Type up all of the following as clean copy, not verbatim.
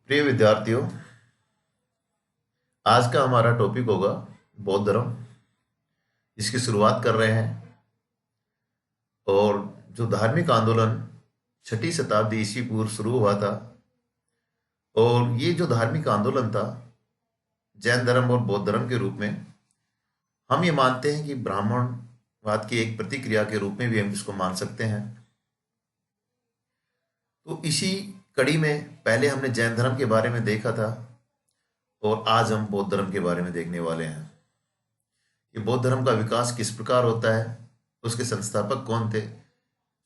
प्रिय विद्यार्थियों, आज का हमारा टॉपिक होगा बौद्ध धर्म। इसकी शुरुआत कर रहे हैं। और जो धार्मिक आंदोलन छठी शताब्दी ईस्वी पूर्व शुरू हुआ था, और ये जो धार्मिक आंदोलन था जैन धर्म और बौद्ध धर्म के रूप में, हम ये मानते हैं कि ब्राह्मणवाद की एक प्रतिक्रिया के रूप में भी हम इसको मान सकते हैं। तो इसी कड़ी में पहले हमने जैन धर्म के बारे में देखा था, और आज हम बौद्ध धर्म के बारे में देखने वाले हैं कि बौद्ध धर्म का विकास किस प्रकार होता है, उसके संस्थापक कौन थे।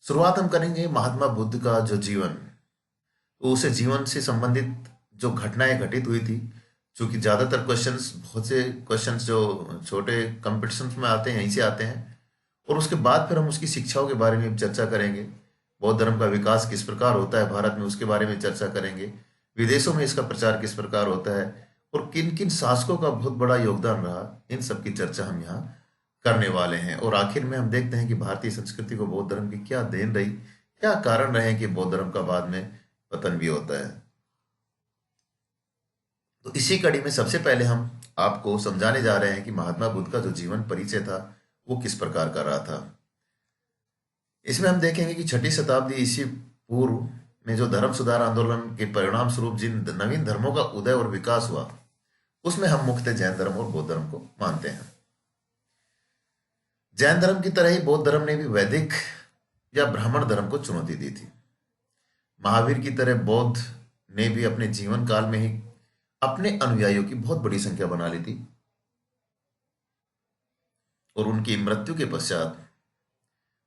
शुरुआत हम करेंगे महात्मा बुद्ध का जो जीवन, तो उसे जीवन से संबंधित जो घटनाएं घटित हुई थी। क्योंकि ज़्यादातर क्वेश्चंस, बहुत से क्वेश्चंस जो छोटे कंपटीशंस में आते हैं यहीं से आते हैं। और उसके बाद फिर हम उसकी शिक्षाओं के बारे में चर्चा करेंगे। बौद्ध धर्म का विकास किस प्रकार होता है भारत में, उसके बारे में चर्चा करेंगे। विदेशों में इसका प्रचार किस प्रकार होता है और किन किन शासकों का बहुत बड़ा योगदान रहा, इन सब की चर्चा हम यहाँ करने वाले हैं। और आखिर में हम देखते हैं कि भारतीय संस्कृति को बौद्ध धर्म की क्या देन रही, क्या कारण रहे कि बौद्ध धर्म का बाद में पतन भी होता है। तो इसी कड़ी में सबसे पहले हम आपको समझाने जा रहे हैं कि महात्मा बुद्ध का जो जीवन परिचय था वो किस प्रकार का रहा था। इसमें हम देखेंगे कि छठी शताब्दी ईस्वी पूर्व में जो धर्म सुधार आंदोलन के परिणाम स्वरूप जिन नवीन धर्मों का उदय और विकास हुआ, उसमें हम मुख्यतः जैन धर्म और बौद्ध धर्म को मानते हैं। जैन धर्म की तरह ही बौद्ध धर्म ने भी वैदिक या ब्राह्मण धर्म को चुनौती दी थी। महावीर की तरह बौद्ध ने भी अपने जीवन काल में ही अपने अनुयायियों की बहुत बड़ी संख्या बना ली थी, और उनकी मृत्यु के पश्चात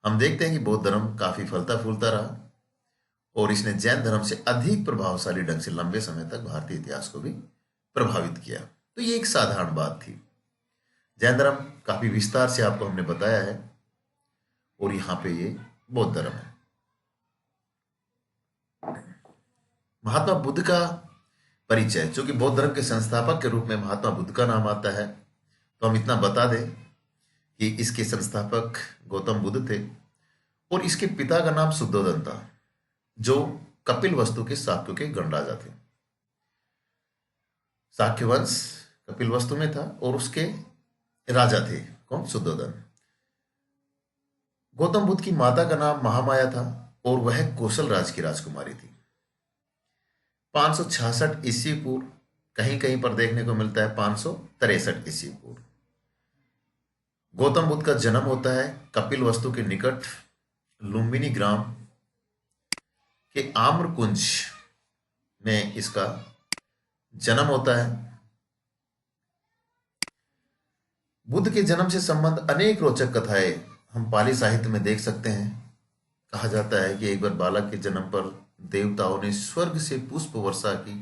हम देखते हैं कि बौद्ध धर्म काफी फलता फूलता रहा, और इसने जैन धर्म से अधिक प्रभावशाली ढंग से लंबे समय तक भारतीय इतिहास को भी प्रभावित किया। तो ये एक साधारण बात थी। जैन धर्म काफी विस्तार से आपको हमने बताया है, और यहाँ पे ये बौद्ध धर्म है। महात्मा बुद्ध का परिचय, जो कि बौद्ध धर्म के संस्थापक के रूप में महात्मा बुद्ध का नाम आता है, तो हम इतना बता दें कि इसके संस्थापक गौतम बुद्ध थे, और इसके पिता का नाम शुद्धोधन था, जो कपिल वस्तु के शाक्यों के गणराजा थे। शाक्य वंश कपिल वस्तु में था, और उसके राजा थे कौन? शुद्धोधन। गौतम बुद्ध की माता का नाम महामाया था, और वह कौशल राज की राजकुमारी थी। 566 ईस्वी पूर्व, कहीं कहीं पर देखने को मिलता है 563 ईस्वी पूर्व, गौतम बुद्ध का जन्म होता है कपिल वस्तु के निकट लुम्बिनी ग्राम के आम्रकुंज में इसका जन्म होता है। बुद्ध के जन्म से संबंध अनेक रोचक कथाएं हम पाली साहित्य में देख सकते हैं। कहा जाता है कि एक बार बालक के जन्म पर देवताओं ने स्वर्ग से पुष्प वर्षा की,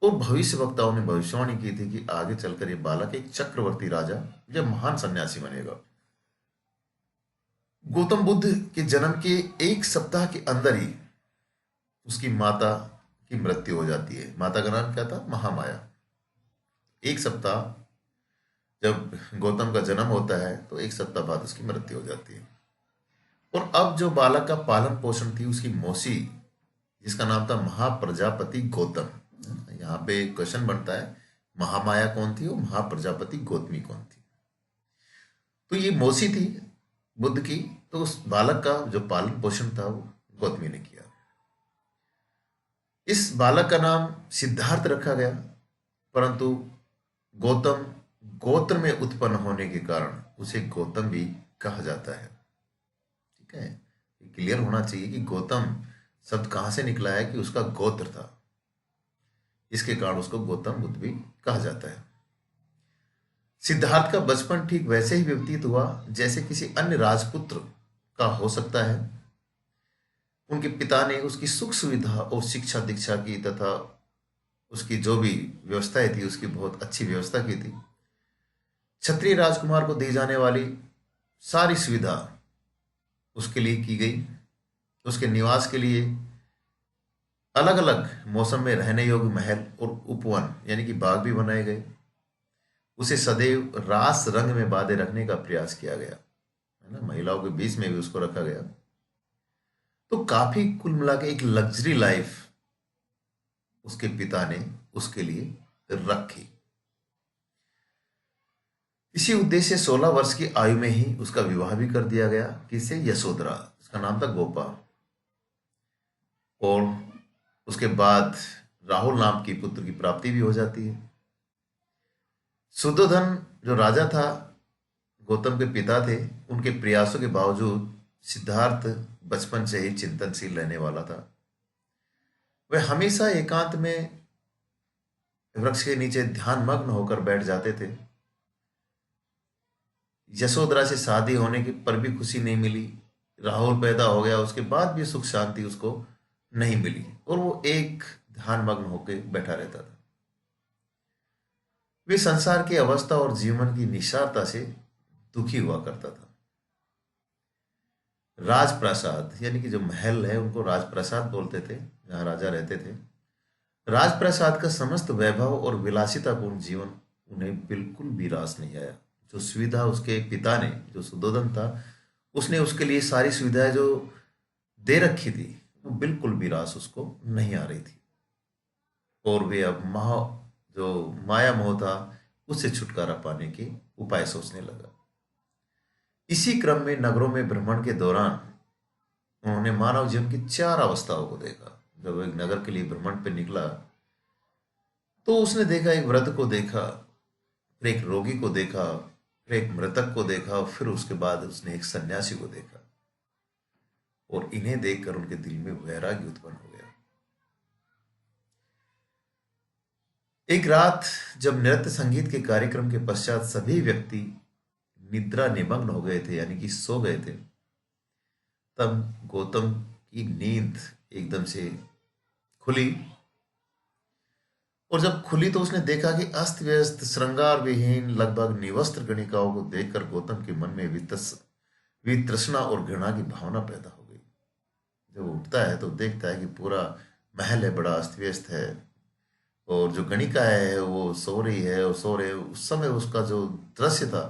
और भविष्य वक्ताओं ने भविष्यवाणी की थी कि आगे चलकर ये बालक एक चक्रवर्ती राजा या महान सन्यासी बनेगा। गौतम बुद्ध के जन्म के एक सप्ताह के अंदर ही उसकी माता की मृत्यु हो जाती है। माता का नाम क्या था? महामाया। एक सप्ताह, जब गौतम का जन्म होता है तो एक सप्ताह बाद उसकी मृत्यु हो जाती है। और अब जो बालक का पालन पोषण थी उसकी मौसी, जिसका नाम था महाप्रजापति गौतम। यहाँ पे क्वेश्चन बनता है, महामाया कौन थी और महाप्रजापति गौतमी कौन थी? तो ये मौसी थी बुद्ध की, तो उस बालक का जो पालन पोषण था वो गौतमी ने किया। इस बालक का नाम सिद्धार्थ रखा गया, परंतु गौतम गोत्र में उत्पन्न होने के कारण उसे गौतम भी कहा जाता है। ठीक है, क्लियर होना चाहिए कि गौतम शब्द कहां से निकला है, कि उसका गोत्र था, इसके कारण उसको गौतम बुद्ध भी कहा जाता है। सिद्धार्थ का बचपन ठीक वैसे ही व्यतीत हुआ जैसे किसी अन्य राजपुत्र का हो सकता है। उनके पिता ने उसकी सुख सुविधा और शिक्षा दीक्षा की, तथा उसकी जो भी व्यवस्थाएं थी उसकी बहुत अच्छी व्यवस्था की थी। क्षत्रिय राजकुमार को दी जाने वाली सारी सुविधा उसके लिए की गई। उसके निवास के लिए अलग अलग मौसम में रहने योग्य महल और उपवन यानी कि बाग भी बनाए गए। उसे सदैव रास रंग में बांधे रखने का प्रयास किया गया, है ना, महिलाओं के बीच में भी उसको रखा गया। तो काफी कुल मिला के एक लग्जरी लाइफ उसके पिता ने उसके लिए रखी। इसी उद्देश्य से 16 वर्ष की आयु में ही उसका विवाह भी कर दिया गया। किससे? यशोधरा। उसका नाम था गोपा। और उसके बाद राहुल नाम की पुत्र की प्राप्ति भी हो जाती है। शुद्धोधन जो राजा था, गौतम के पिता थे, उनके प्रयासों के बावजूद सिद्धार्थ बचपन से ही चिंतनशील रहने वाला था। वह हमेशा एकांत में वृक्ष के नीचे ध्यान मग्न होकर बैठ जाते थे। यशोधरा से शादी होने की पर भी खुशी नहीं मिली। राहुल पैदा हो गया, उसके बाद भी सुख शांति उसको नहीं मिली और वो एक ध्यान मग्न होकर बैठा रहता था। वे संसार की अवस्था और जीवन की निसारता से दुखी हुआ करता था। राजप्रासाद यानी कि जो महल है उनको राजप्रासाद बोलते थे, जहां राजा रहते थे। राजप्रासाद का समस्त वैभव और विलासितापूर्ण जीवन उन्हें बिल्कुल भी रास नहीं आया। जो सुविधा उसके पिता ने, जो सुद्धोधन था, उसने उसके लिए सारी सुविधाएं जो दे रखी थी, वो बिल्कुल भी रास उसको नहीं आ रही थी। और वे अब जो माया मोह था उससे छुटकारा पाने के उपाय सोचने लगा। इसी क्रम में नगरों में भ्रमण के दौरान उन्होंने मानव जीवन की 4 अवस्थाओं को देखा। जब एक नगर के लिए भ्रमण पे निकला तो उसने देखा, एक वृद्ध को देखा, फिर एक रोगी को देखा, फिर एक मृतक को देखा, फिर उसके बाद उसने एक सन्यासी को देखा। और इन्हें देखकर उनके दिल में वैराग्य उत्पन्न हो गया। एक रात जब नृत्य संगीत के कार्यक्रम के पश्चात सभी व्यक्ति निद्रा निमग्न हो गए थे, यानी कि सो गए थे, तब गौतम की नींद एकदम से खुली। और जब खुली तो उसने देखा कि अस्त व्यस्त श्रृंगार विहीन लगभग निवस्त्र गणिकाओं को देखकर गौतम के मन में वितृष्णा और घृणा की भावना पैदा हो गई। जब वो उठता है तो देखता है कि पूरा महल है, बड़ा अस्त व्यस्त है, और जो गणिका है वो सो रही है और सो रहे। उस समय उसका जो दृश्य था,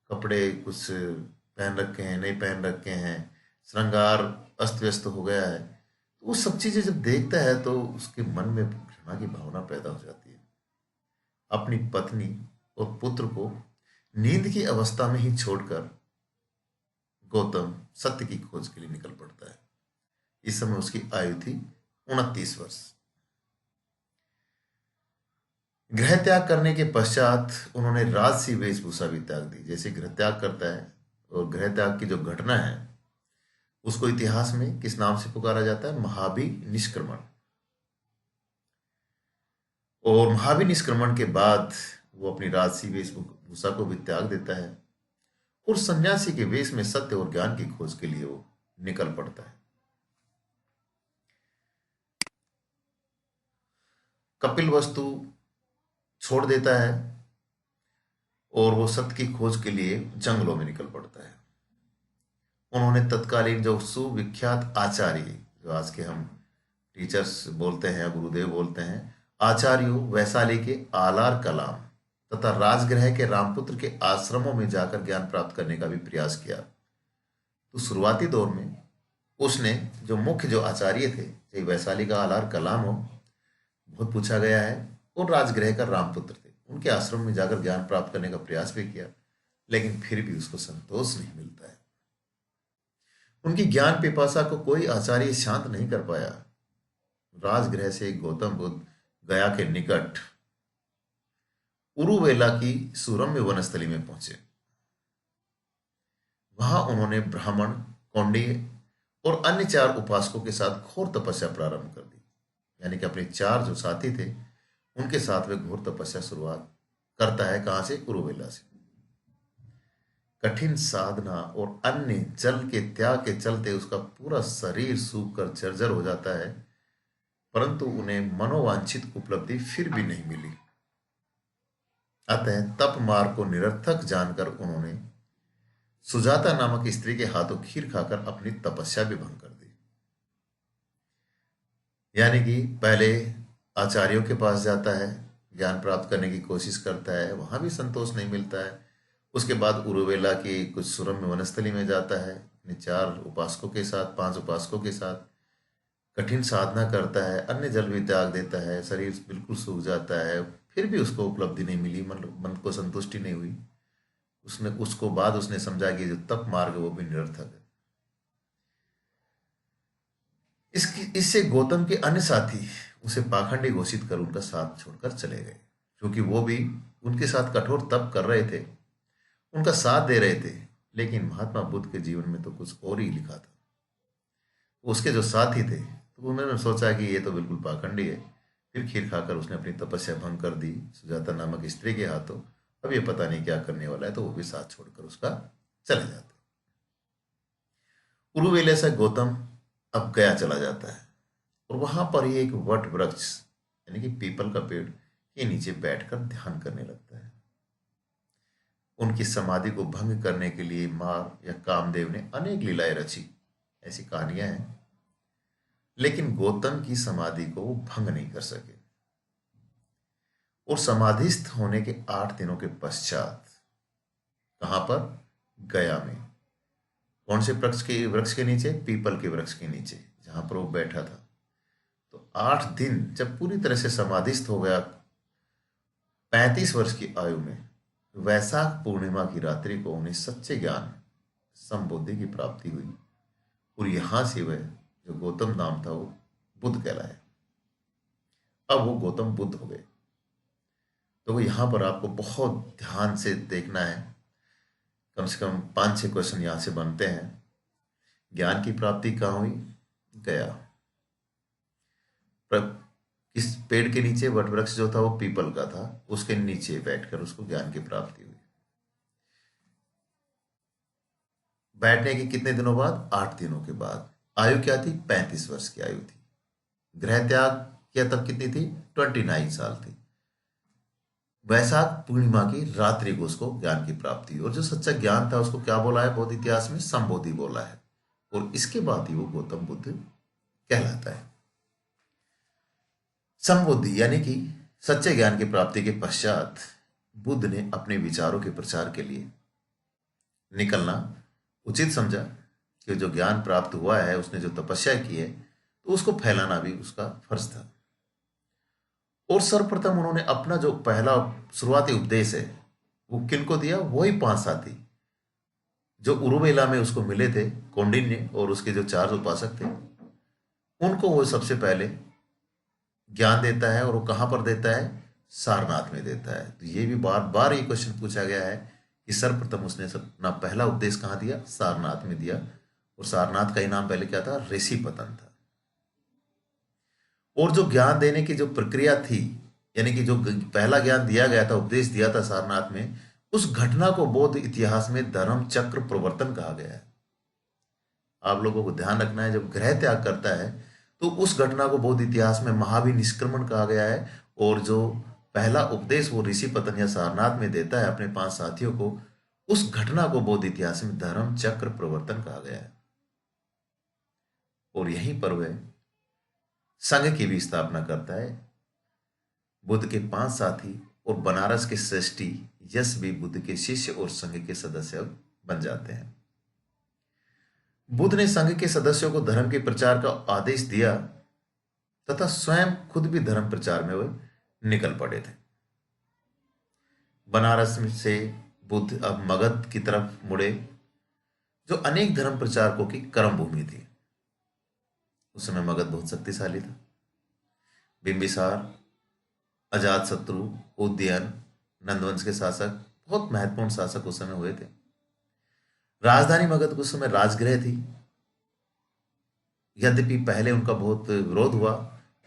कपड़े कुछ पहन रखे हैं, नहीं पहन रखे हैं, श्रृंगार अस्त व्यस्त हो गया है, तो वो सब चीजें जब देखता है तो उसके मन में घृणा की भावना पैदा हो जाती है। अपनी पत्नी और पुत्र को नींद की अवस्था में ही छोड़कर गौतम सत्य की खोज के लिए निकल पड़ता है। इस समय उसकी आयु थी 29 वर्ष। गृह त्याग करने के पश्चात उन्होंने राजसी वेशभूषा भी त्याग दी। जैसे गृह त्याग करता है, और गृह त्याग की जो घटना है उसको इतिहास में किस नाम से पुकारा जाता है? महाभिनिष्क्रमण। और महाभिनिष्क्रमण के बाद वो अपनी राजसी वेशभूषा को भी त्याग देता है और सन्यासी के वेश में सत्य और ज्ञान की खोज के लिए वो निकल पड़ता है। कपिल वस्तु छोड़ देता है और वो सत्य की खोज के लिए जंगलों में निकल पड़ता है। उन्होंने तत्कालीन जो सुविख्यात आचार्य, जो आज के हम टीचर्स बोलते हैं, गुरुदेव बोलते हैं, आचार्यों वैशाली के आलार कलाम तथा राजगृह के रामपुत्र के आश्रमों में जाकर ज्ञान प्राप्त करने का भी प्रयास किया। तो शुरुआती दौर में उसने जो मुख्य जो आचार्य थे, चाहे वैशाली का आलार कलाम हो, बहुत पूछा गया है, और राजगृह का रामपुत्र थे, उनके आश्रम में जाकर ज्ञान प्राप्त करने का प्रयास भी किया, लेकिन फिर भी उसको संतोष नहीं मिलता है। उनकी ज्ञान पिपासा को कोई आचार्य शांत नहीं कर पाया। राजगृह से गौतम बुद्ध गया के निकट उरुवेला की सुरम्य वनस्थली में पहुंचे। वहां उन्होंने ब्राह्मण, कौंडिन्य और अन्य 4 उपासकों के साथ घोर तपस्या प्रारंभ कर दी। यानी कि अपने 4 जो साथी थे उनके साथ वे घोर तपस्या शुरुआत करता है। कहां से? उरुवेला से। कठिन साधना और अन्य जल के त्याग के चलते उसका पूरा शरीर सूख कर जर्जर हो जाता है, परंतु उन्हें मनोवांछित उपलब्धि फिर भी नहीं मिली। अतः तप मार्ग को निरर्थक जानकर उन्होंने सुजाता नामक स्त्री के हाथों खीर खाकर अपनी तपस्या भी भंग कर दी। यानी कि पहले आचार्यों के पास जाता है, ज्ञान प्राप्त करने की कोशिश करता है, वहां भी संतोष नहीं मिलता है। उसके बाद उरुवेला की कुछ सुरम्य वनस्थली में जाता है अपने 4 उपासकों के साथ, 5 उपासकों के साथ। कठिन साधना करता है, अन्य जल भी त्याग देता है, शरीर बिल्कुल सूख जाता है, फिर भी उसको उपलब्धि नहीं मिली, मन मन को संतुष्टि नहीं हुई। उसने उसको बाद उसने समझा कि जो तप मार्ग है वो भी निरर्थक है। इसकी इससे गौतम के अन्य साथी उसे पाखंडी घोषित कर उनका साथ छोड़कर चले गए, क्योंकि वो भी उनके साथ कठोर तप कर रहे थे, उनका साथ दे रहे थे। लेकिन महात्मा बुद्ध के जीवन में तो कुछ और ही लिखा था। उसके जो साथी थे तो उन्होंने सोचा कि ये तो बिल्कुल पाखंडी है। फिर खीर खाकर उसने अपनी तपस्या भंग कर दी सुजाता नामक स्त्री के हाथों। अब ये पता नहीं क्या करने वाला है, तो वो भी साथ छोड़कर उसका चले जाते। उरुवेले से गौतम अब गया चला जाता है, और वहां पर ही एक वट वृक्ष यानी कि पीपल का पेड़ के नीचे बैठकर ध्यान करने लगता है। उनकी समाधि को भंग करने के लिए मार या कामदेव ने अनेक लीलाएं रची, ऐसी कहानियां हैं। लेकिन गौतम की समाधि को वो भंग नहीं कर सके, और समाधिस्थ होने के 8 दिनों के पश्चात कहां पर? गया में। कौन से वृक्ष के नीचे? पीपल के वृक्ष के नीचे, जहां पर वो बैठा था। तो 8 दिन जब पूरी तरह से समाधिस्थ हो गया, 35 वर्ष की आयु में, वैशाख पूर्णिमा की रात्रि को उन्हें सच्चे ज्ञान संबोधि की प्राप्ति हुई, और यहां से वह जो गौतम नाम था वो बुद्ध कहलाया। अब वो गौतम बुद्ध हो गए। तो यहां पर आपको बहुत ध्यान से देखना है। कम से कम 5-6 क्वेश्चन यहां से बनते हैं। ज्ञान की प्राप्ति कहाँ हुई? गया। इस पेड़ के नीचे, वट वृक्ष जो था वो पीपल का था, उसके नीचे बैठकर उसको ज्ञान की प्राप्ति हुई। बैठने के कितने दिनों बाद? 8 दिनों के बाद। आयु क्या थी? 35 वर्ष की आयु थी। गृह त्याग किया तब कितनी थी? 29 साल थी। वैशाख पूर्णिमा की रात्रि को उसको ज्ञान की प्राप्ति, और जो सच्चा ज्ञान था उसको क्या बोला है बौद्ध इतिहास में? संबोधि बोला है। और इसके बाद ही वो गौतम बुद्ध कहलाता है। संबोधि यानी कि सच्चे ज्ञान की प्राप्ति के पश्चात बुद्ध ने अपने विचारों के प्रचार के लिए निकलना उचित समझा, कि जो ज्ञान प्राप्त हुआ है, उसने जो तपस्या की है, तो उसको फैलाना भी उसका फर्ज था। और सर्वप्रथम उन्होंने अपना जो पहला शुरुआती उपदेश है वो किनको दिया? वही 5 साथी जो उरुवेला में उसको मिले थे, कौंडिन्य और उसके जो 4 उपासक थे, उनको वो सबसे पहले ज्ञान देता है। और वो कहां पर देता है? सारनाथ में देता है। तो ये भी बार बार ये क्वेश्चन पूछा गया है कि सर्वप्रथम उसने अपना पहला उपदेश कहां दिया? सारनाथ में दिया। और सारनाथ का ही नाम पहले क्या था? ऋषिपतन था। और जो ज्ञान देने की जो प्रक्रिया थी, यानी कि जो पहला ज्ञान दिया गया था, उपदेश दिया था सारनाथ में, उस घटना को बौद्ध इतिहास में धर्म चक्र प्रवर्तन कहा गया है। आप लोगों को ध्यान रखना है, जब ग्रह त्याग करता है तो उस घटना को बौद्ध इतिहास में महाभिनिष्क्रमण कहा गया है। और जो पहला उपदेश वो ऋषिपतन या सारनाथ में देता है अपने 5 साथियों को, उस घटना को बौद्ध इतिहास में धर्म चक्र प्रवर्तन कहा गया है। और यहीं पर वह संघ की भी स्थापना करता है। बुद्ध के 5 साथी और बनारस के श्रेष्ठी यश भी बुद्ध के शिष्य और संघ के सदस्य बन जाते हैं। बुद्ध ने संघ के सदस्यों को धर्म के प्रचार का आदेश दिया, तथा स्वयं खुद भी धर्म प्रचार में वह निकल पड़े थे। बनारस में से बुद्ध अब मगध की तरफ मुड़े, जो अनेक धर्म प्रचारकों की कर्म भूमि थी। उस समय मगध बहुत शक्तिशाली था। बिंबिसार, अजातशत्रु, उदयन, नंदवंश के शासक, बहुत महत्वपूर्ण शासक उस समय हुए थे। राजधानी मगध उस समय राजगृह थी। यद्यपि पहले उनका बहुत विरोध हुआ,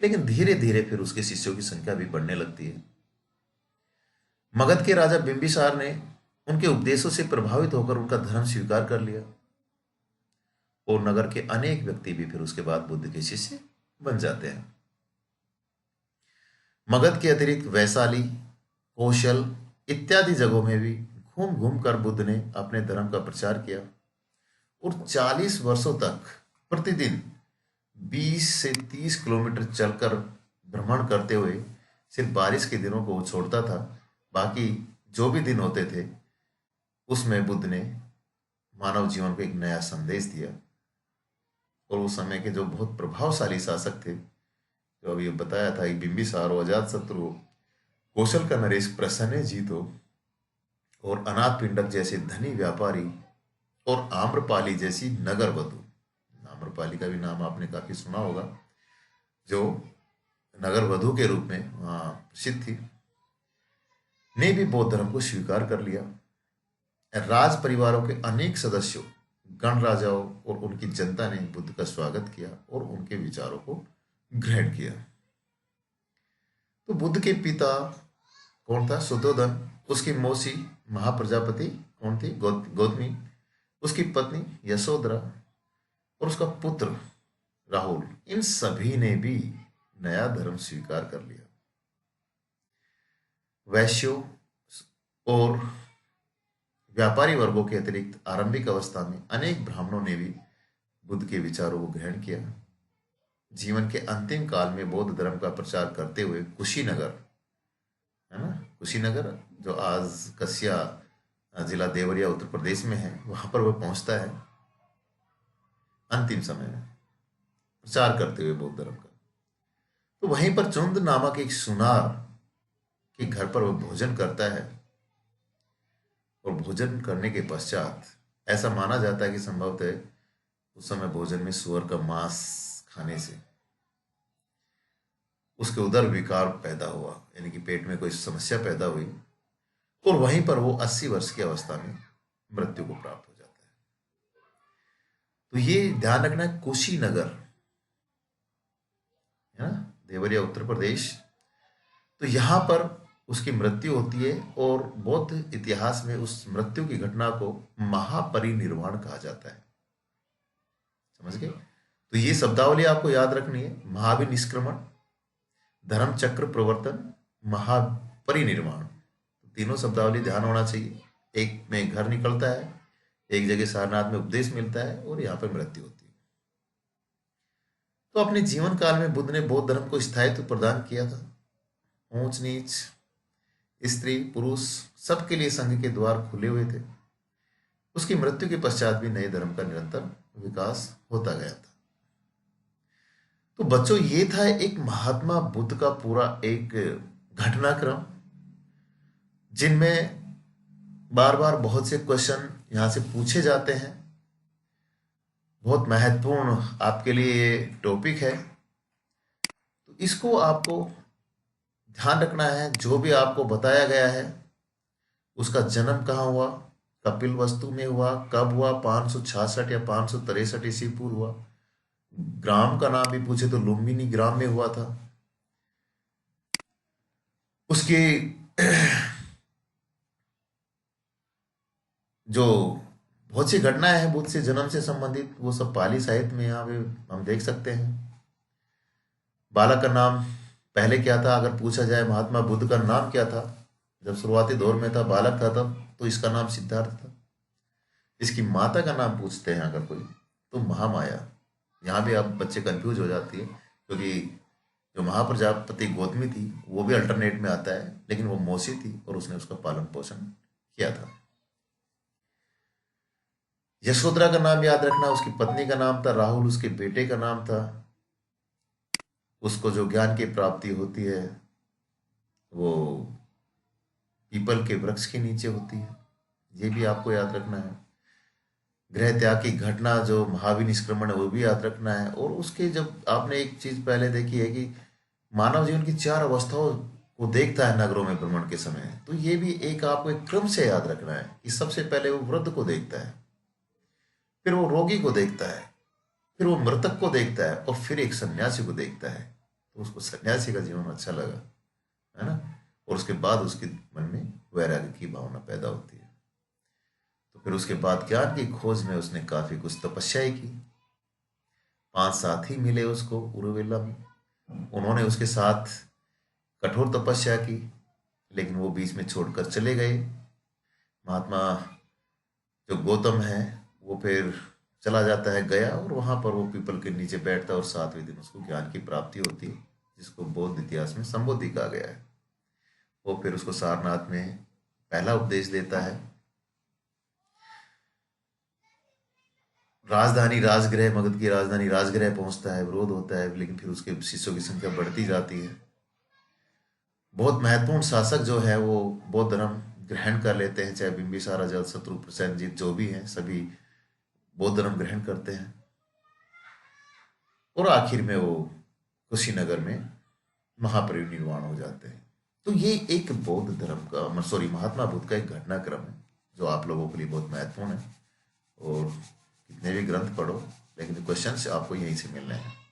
लेकिन धीरे धीरे फिर उसके शिष्यों की संख्या भी बढ़ने लगती है। मगध के राजा बिंबिसार ने उनके उपदेशों से प्रभावित होकर उनका धर्म स्वीकार कर लिया, और नगर के अनेक व्यक्ति भी फिर उसके बाद बुद्ध के शिष्य बन जाते हैं। मगध के अतिरिक्त वैशाली, कौशल इत्यादि जगहों में भी घूम घूम कर बुद्ध ने अपने धर्म का प्रचार किया, और 40 वर्षों तक प्रतिदिन 20 से 30 किलोमीटर चलकर भ्रमण करते हुए सिर्फ बारिश के दिनों को वो छोड़ता था। बाकी जो भी दिन होते थे उसमें बुद्ध ने मानव जीवन को एक नया संदेश दिया। और उस समय के जो बहुत प्रभावशाली शासक थे, जो अभी बताया था कि बिंबिसार हो, अजातशत्रु हो, कौशल का नरेश प्रसन्नजीत हो, और अनाथ पिंडक जैसे धनी व्यापारी, और आम्रपाली जैसी नगर वधु। आम्रपाली का भी नाम आपने काफी सुना होगा, जो नगर वधु के रूप में वहाँ प्रसिद्ध थी, ने भी बौद्ध धर्म को स्वीकार कर लिया। राज परिवारों के अनेक सदस्यों, गणराजाओं और उनकी जनता ने बुद्ध का स्वागत किया और उनके विचारों को ग्रहण किया। तो बुद्ध के पिता कौन था? शुद्धोधन। उसकी मौसी महाप्रजापति कौन थी? गौतमी। उसकी पत्नी यशोधरा और उसका पुत्र राहुल, इन सभी ने भी नया धर्म स्वीकार कर लिया। वैश्यों और व्यापारी वर्गों के अतिरिक्त आरंभिक अवस्था में अनेक ब्राह्मणों ने भी बुद्ध के विचारों को ग्रहण किया। जीवन के अंतिम काल में बौद्ध धर्म का प्रचार करते हुए कुशीनगर, है ना, कुशीनगर जो आज कस्या जिला देवरिया उत्तर प्रदेश में है, वहां पर वह पहुंचता है अंतिम समय में प्रचार करते हुए बौद्ध धर्म का। तो वहीं पर चुंद नामक एक सुनार के घर पर वह भोजन करता है, और भोजन करने के पश्चात ऐसा माना जाता है कि संभवतः उस समय भोजन में सुअर का मांस खाने से उसके उदर विकार पैदा हुआ, यानी कि पेट में कोई समस्या पैदा हुई, और वहीं पर वो 80 वर्ष की अवस्था में मृत्यु को प्राप्त हो जाता है। तो ये ध्यान रखना है, कुशीनगर, है ना, देवरिया उत्तर प्रदेश। तो यहां पर उसकी मृत्यु होती है, और बौद्ध इतिहास में उस मृत्यु की घटना को महापरिनिर्वाण कहा जाता है। समझ गए? तो ये शब्दावली आपको याद रखनी है, महाविनिष्क्रमण, धर्म चक्र प्रवर्तन, महापरिनिर्वाण। तीनों शब्दावली ध्यान होना चाहिए। एक में घर निकलता है, एक जगह सारनाथ में उपदेश मिलता है, और यहाँ पर मृत्यु होती है। तो अपने जीवन काल में बुद्ध ने बौद्ध धर्म को स्थायित्व प्रदान किया था। ऊंच नीच, स्त्री पुरुष सबके लिए संघ के द्वार खुले हुए थे। उसकी मृत्यु के पश्चात भी नए धर्म का निरंतर विकास होता गया था। तो बच्चों, ये था एक महात्मा बुद्ध का पूरा एक घटनाक्रम, जिनमें बार बार बहुत से क्वेश्चन यहां से पूछे जाते हैं। बहुत महत्वपूर्ण आपके लिए ये टॉपिक है, तो इसको आपको ध्यान रखना है। जो भी आपको बताया गया है, उसका जन्म कहाँ हुआ, कपिल वस्तु में हुआ, कब हुआ, 566 या 563 ईस्वी पूर्व हुआ। ग्राम का नाम भी पूछे तो लुम्बिनी ग्राम में हुआ था। उसकी जो बहुत सी घटनाएं हैं बुद्ध से जन्म से संबंधित, वो सब पाली साहित्य में यहाँ पे हम देख सकते हैं। बालक का नाम पहले क्या था? अगर पूछा जाए महात्मा बुद्ध का नाम क्या था जब शुरुआती दौर में था, बालक था तब, तो इसका नाम सिद्धार्थ था। इसकी माता का नाम पूछते हैं अगर कोई, तो महामाया। यहाँ भी आप बच्चे कंफ्यूज हो जाती है, क्योंकि जो महाप्रजापति गौतमी थी वो भी अल्टरनेट में आता है, लेकिन वो मौसी थी और उसने उसका पालन पोषण किया था। यशोधरा का नाम याद रखना, उसकी पत्नी का नाम था राहुल, उसके बेटे का नाम था। उसको जो ज्ञान की प्राप्ति होती है वो पीपल के वृक्ष के नीचे होती है, ये भी आपको याद रखना है। गृह त्याग की घटना जो महाविनिष्क्रमण है वो भी याद रखना है। और उसके जब आपने एक चीज पहले देखी है कि मानव जीवन की 4 अवस्थाओं को देखता है नगरों में भ्रमण के समय, तो ये भी एक आपको एक क्रम से याद रखना है कि सबसे पहले वो वृद्ध को देखता है, फिर वो रोगी को देखता है, फिर वो मृतक को देखता है, और फिर एक सन्यासी को देखता है। तो उसको सन्यासी का जीवन अच्छा लगा, है ना, और उसके बाद उसके मन में वैराग्य की भावना पैदा होती है। तो फिर उसके बाद ज्ञान की खोज में उसने काफी कुछ तपस्याएं की। 5 साथी मिले उसको उरुवेला में, उन्होंने उसके साथ कठोर तपस्या की, लेकिन वो बीच में छोड़कर चले गए। महात्मा जो गौतम है वो फिर चला जाता है गया, और वहां पर वो पीपल के नीचे बैठता है, और 7वें दिन उसको ज्ञान की प्राप्ति होती है, जिसको बौद्ध इतिहास में संबोधि कहा गया है। वो फिर उसको सारनाथ में पहला उपदेश देता है। राजधानी राजगृह, मगध की राजधानी राजगृह पहुंचता है, विरोध होता है, लेकिन फिर उसके शिष्यों की संख्या बढ़ती जाती है। बहुत महत्वपूर्ण शासक जो है वो बौद्ध धर्म ग्रहण कर लेते हैं, चाहे बिंबिसार, अजातशत्रु, प्रसेनजीत जो भी हैं, सभी बौद्ध धर्म ग्रहण करते हैं। और आखिर में वो कुशीनगर में महापरिनिर्वाण हो जाते हैं। तो ये एक बौद्ध धर्म का, सॉरी, महात्मा बुद्ध का एक घटनाक्रम है जो आप लोगों के लिए बहुत महत्वपूर्ण है। और कितने भी ग्रंथ पढ़ो, लेकिन क्वेश्चंस आपको यहीं से मिलने हैं।